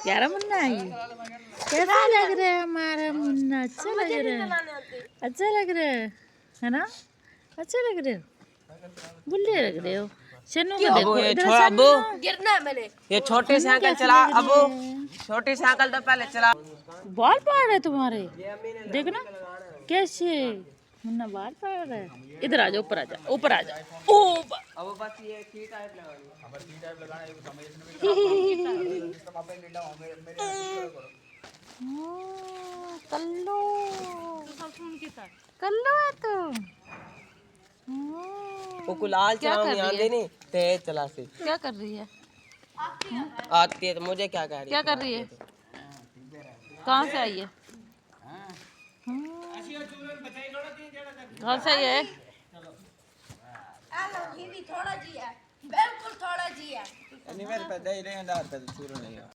प्यारा मुन्ना है ये। कैसा लग रहा है हमारा मुन्ना? अच्छा लग रहा है, अच्छा लग रहा है ना? अच्छा लग रहे हो, बुल्ले लग रहे हो। शनू को देखो, इधर अबू गिरना है मैंने। ये छोटी साइकिल चला अबू, छोटी साइकिल तो पहले चला। बाल पड़ रहे तुम्हारे, देखना कैसे मुन्ना बाल पड़ रहा है। इधर आ जाओ, ऊपर आ जा, ऊपर आ जा। ओ अब बस ये की टाइप लगानी है। अब की टाइप लगाना है कल्लो कल्लो है तुम। वो कुलाल चलाओ नहीं आते नहीं तेज चला से। क्या कर रही है? आती है तो मुझे क्या कह रही है? क्या कर रही है? कहाँ से आई है? कहाँ से आई है? थोड़ा जी है, बिल्कुल थोड़ा जी है। नहीं मेरे पे दे रहे हैं 1000 रुपए तो शुरू नहीं है।